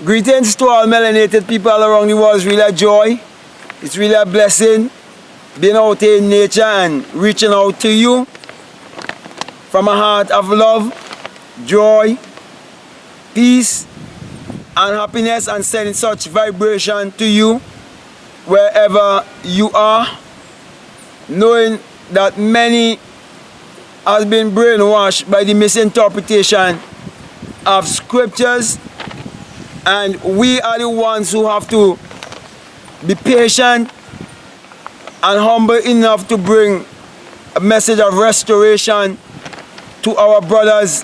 Greetings to all melanated people all around the world. It's really a joy. It's really a blessing being out here in nature and reaching out to you from a heart of love, joy, peace, and happiness, and sending such vibration to you wherever you are, knowing that many has been brainwashed by the misinterpretation of scriptures, and we are the ones who have to be patient and humble enough to bring a message of restoration to our brothers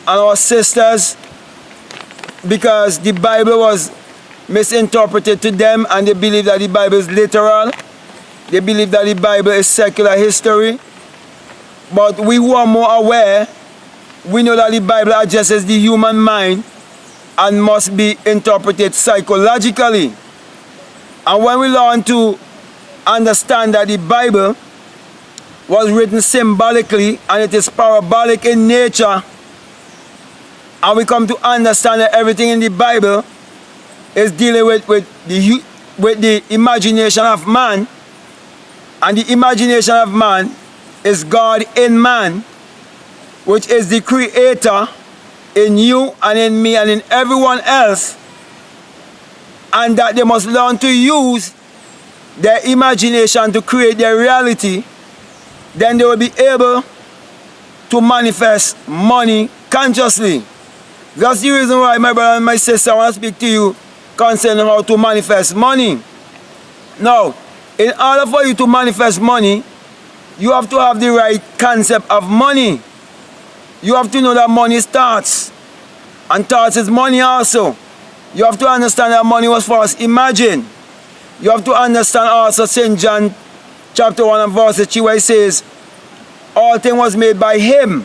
and our sisters, because the Bible was misinterpreted to them and they believe that the Bible is literal. They believe that the Bible is secular history. But we who are more aware, we know that the Bible addresses the human mind and must be interpreted psychologically. And when we learn to understand that the Bible was written symbolically and it is parabolic in nature, and we come to understand that everything in the Bible is dealing with the imagination of man, and the imagination of man is God in man, which is the creator in you and in me and in everyone else, and that they must learn to use their imagination to create their reality. Then they will be able to manifest money consciously. That's the reason why, my brother and my sister, I want to speak to you concerning how to manifest money. Now, in order for you to manifest money, you have to have the right concept of money. You have to know that money starts, and thoughts is money also. You have to understand that money was first imagined. You have to understand also St. John chapter 1 and verse 3, where it says, all things was made by him,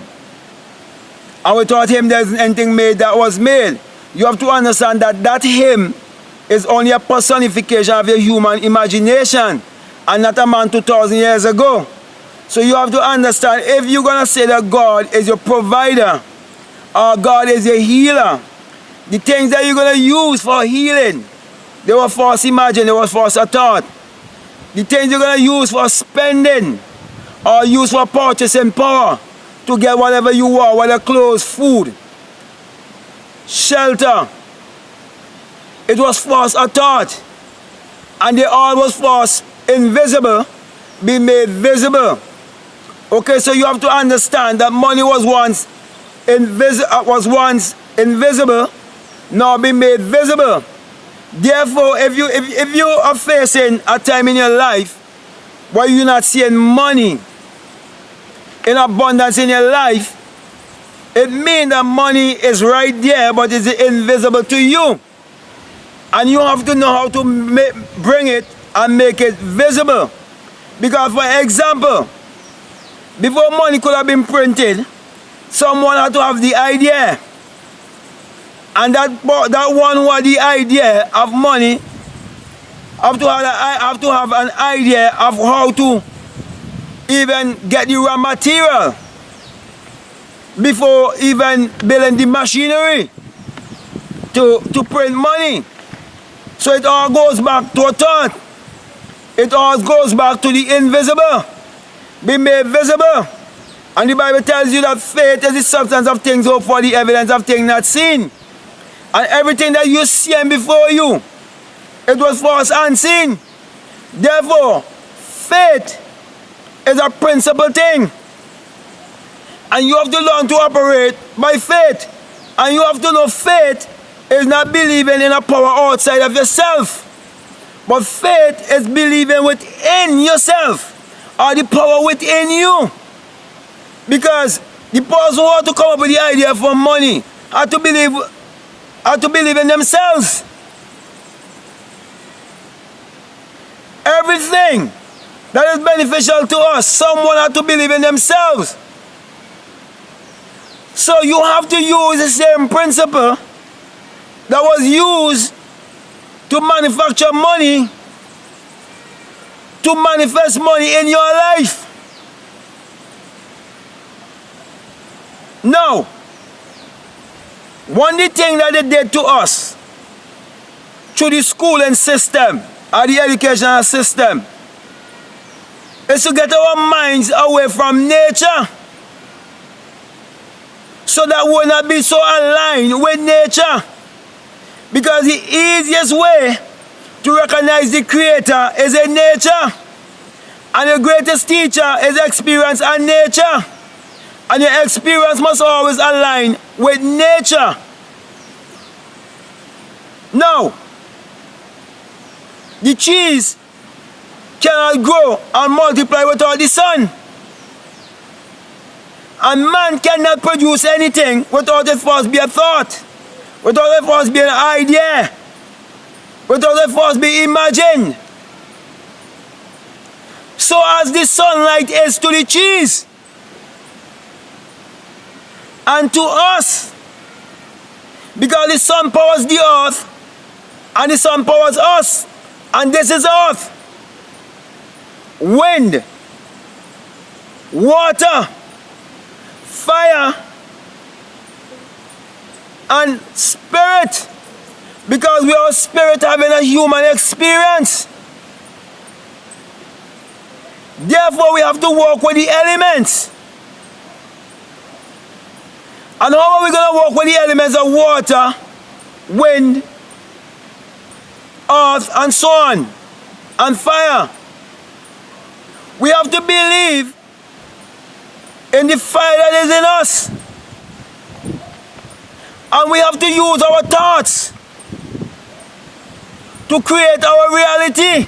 and without him there isn't anything made that was made. You have to understand that that him is only a personification of your human imagination and not a man 2,000 years ago. So you have to understand, if you're going to say that God is your provider or God is your healer, the things that you're going to use for healing, they were first imagined, they were first a thought. The things you're going to use for spending or use for purchasing power to get whatever you want, whether clothes, food, shelter, it was first a thought. And they all was first invisible, be made visible. Okay, so you have to understand that money was once invisible, now be made visible. Therefore, if you are facing a time in your life where you're not seeing money in abundance in your life, it means that money is right there, but it's invisible to you. And you have to know how to bring it and make it visible. Because, for example, before money could have been printed, someone had to have the idea. And that one who had the idea of money have to have an idea of how to even get the raw material before even building the machinery to print money. So it all goes back to a thought. It all goes back to the invisible, be made visible. And the Bible tells you that faith is the substance of things hoped for, the evidence of things not seen. And everything that you see before you, it was first unseen. Therefore, faith is a principal thing. And you have to learn to operate by faith. And you have to know faith is not believing in a power outside of yourself. But faith is believing within yourself, or the power within you. Because the person who had to come up with the idea for money had to believe in themselves. Everything that is beneficial to us, someone had to believe in themselves. So you have to use the same principle that was used to manufacture money, to manifest money in your life. Now, one of the things that they did to us through the schooling system or the educational system is to get our minds away from nature so that we'll not be so aligned with nature. Because the easiest way to recognize the Creator is in nature. And the greatest teacher is experience and nature. And your experience must always align with nature. Now, the trees cannot grow and multiply without the sun. And man cannot produce anything without it first be a thought, without it first be an idea, without it first be imagined. So as the sunlight is to the trees and to us, because the sun powers the earth and the sun powers us, and this is earth, wind, water, fire, and spirit, because we are spirit having a human experience. Therefore, we have to work with the elements. And how are we going to work with the elements of water, wind, earth, and so on, and fire? We have to believe in the fire that is in us. And we have to use our thoughts to create our reality.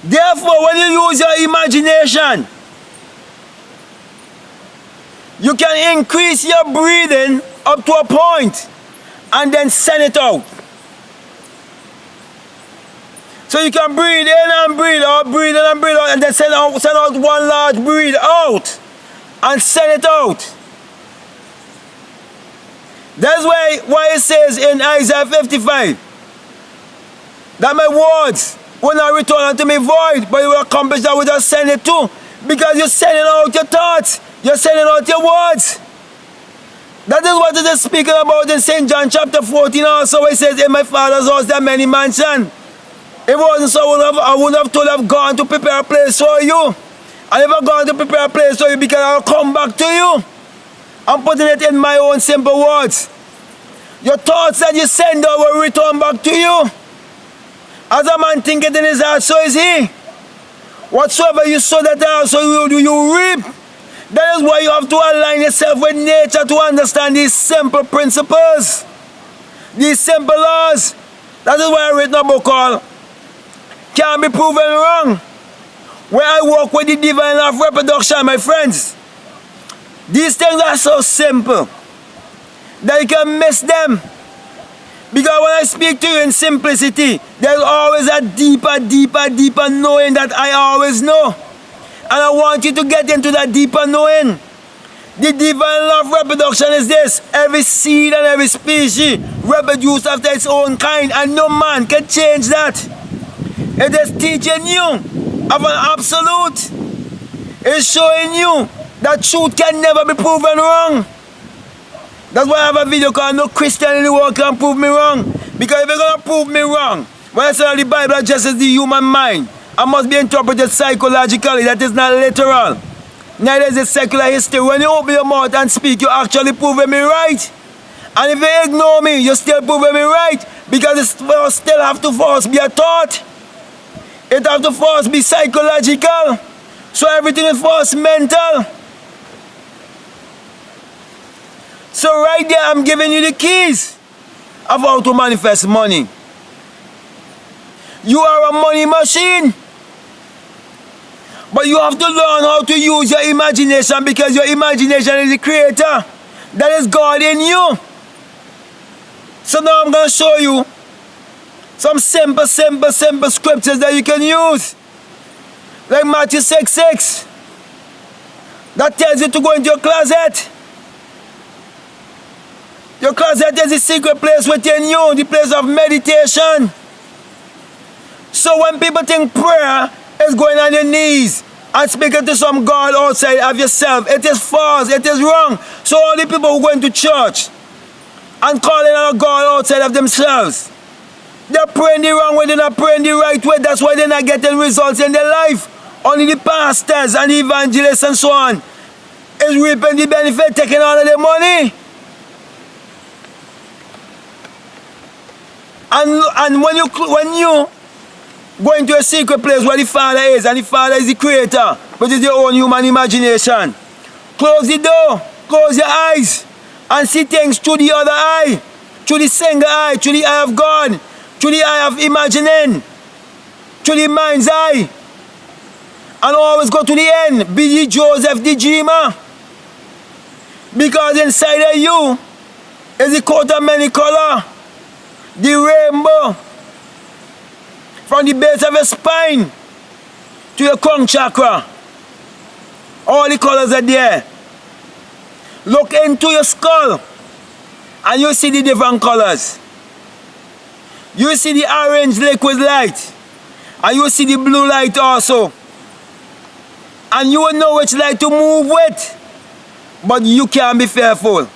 Therefore, when you use your imagination, you can increase your breathing up to a point and then send it out. So you can breathe in and breathe out, breathe in and breathe out, and then send out one large breathe out and send it out. That's why it says in Isaiah 55 that my words will not return unto me void, but you will accomplish that which I send it to. Because you're sending out your thoughts, you're sending out your words. That is what it is speaking about in St. John chapter 14 also, where it says, in my Father's house there are many mansions. If it wasn't so, I wouldn't have told you I've gone to prepare a place for you. And if I've gone to prepare a place for you, because I'll come back to you. I'm putting it in my own simple words. Your thoughts that you send out will return back to you. As a man thinketh in his heart, so is he. Whatsoever you sow, that also you reap. That is why you have to align yourself with nature to understand these simple principles, these simple laws. That is why I wrote a book called Can't Be Proven Wrong, where I work with the divine law of reproduction, my friends. These things are so simple that you can miss them. Because when I speak to you in simplicity, there's always a deeper knowing that I always know. And I want you to get into that deeper knowing. The divine law of reproduction is this: every seed and every species reproduce after its own kind, and no man can change that. It is teaching you of an absolute. It's showing you that truth can never be proven wrong. That's why I have a video called No Christian in the World Can Prove Me Wrong. Because if you're going to prove me wrong, when I say that the Bible addresses the human mind, I must be interpreted psychologically. That is not literal. Neither is it secular history. When you open your mouth and speak, you're actually proving me right. And if you ignore me, you're still proving me right. Because it will still have to first be a thought. It has to first be psychological. So everything is first mental. So right there, I'm giving you the keys of how to manifest money. You are a money machine. But you have to learn how to use your imagination, because your imagination is the creator. That is God in you. So now I'm going to show you some simple scriptures that you can use. Like Matthew 6:6. That tells you to go into your closet. Your closet is the secret place within you, the place of meditation. So when people think prayer is going on your knees and speaking to some God outside of yourself, it is false, it is wrong. So all the people who go into church and calling on a God outside of themselves. They're praying the wrong way, they're not praying the right way. That's why they're not getting results in their life. Only the pastors and the evangelists and so on is reaping the benefit, taking all of their money. And when you go into a secret place where the Father is, and the Father is the Creator, which is your own human imagination, close the door, close your eyes, and see things through the other eye, through the single eye, through the eye of God, through the eye of imagining, through the mind's eye, and always go to the end. Be ye Joseph the dreamer, because inside of you is the coat of many color, the rainbow, from the base of your spine to your crown chakra. All the colors are there. Look into your skull and you see the different colors. You see the orange liquid light, and you see the blue light also. And you will know which light to move with, but you can't be fearful,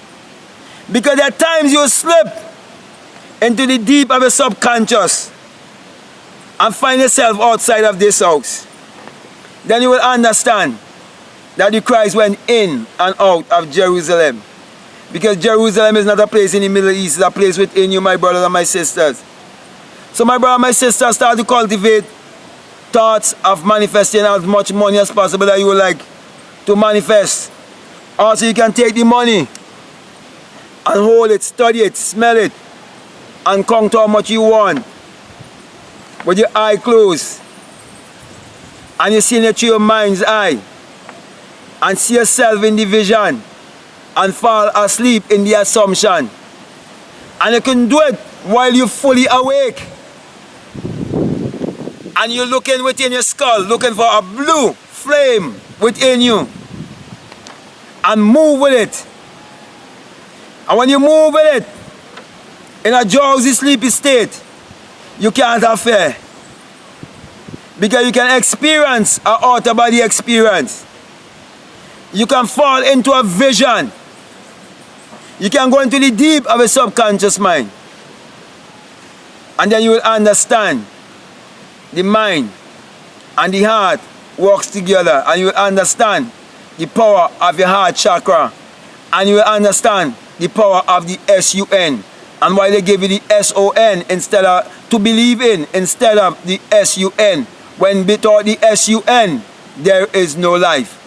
because at times you slip into the deep of your subconscious and find yourself outside of this house. Then you will understand that the Christ went in and out of Jerusalem, because Jerusalem is not a place in the Middle East, it's a place within you, my brothers and my sisters. So my brother and my sister, start to cultivate thoughts of manifesting as much money as possible that you would like to manifest. Also, you can take the money and hold it, study it, smell it, and count how much you want with your eye closed. And you see it through your mind's eye, and see yourself in the vision, and fall asleep in the assumption. And you can do it while you're fully awake. And you're looking within your skull, looking for a blue flame within you. And move with it. And when you move with it, in a drowsy, sleepy state, you can't have fear. Because you can experience an out-of-body experience. You can fall into a vision. You can go into the deep of a subconscious mind. And then you will understand the mind and the heart works together, and you will understand the power of your heart chakra, and you will understand the power of the S-U-N, and why they give you the S-O-N instead of to believe in instead of the S-U-N. When without the S-U-N there is no life,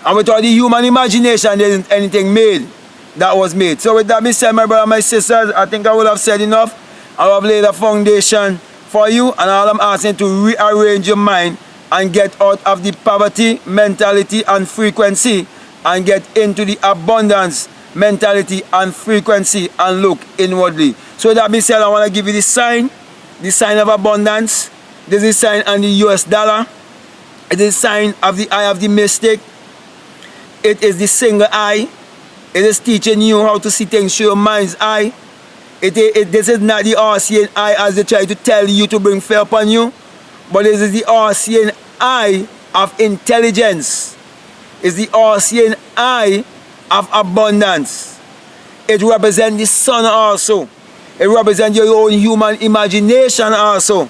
and without the human imagination there isn't anything made that was made. So with that being said, my brother and my sisters, I think I would have said enough. I have laid a foundation for you, and all I'm asking to rearrange your mind and get out of the poverty mentality and frequency and get into the abundance mentality and frequency and look inwardly. So with that being said, I want to give you the sign of abundance. This is the sign on the US dollar. It is the sign of the eye of the mystic. It is the single eye. It is teaching you how to see things through your mind's eye. This is not the all-seeing eye as they try to tell you to bring fear upon you, but this is the all-seeing eye of intelligence. It's the all-seeing eye of abundance. It represents the sun also. It represents your own human imagination also.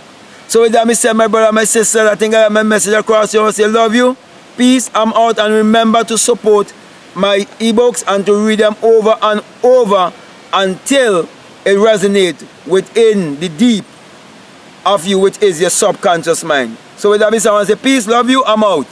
So with that, I say, my brother, my sister, I think I have my message across. You want to say, love you, peace, I'm out, and remember to support my ebooks and to read them over and over until it resonates within the deep of you, which is your subconscious mind. So with that, I want to say peace, love you, I'm out.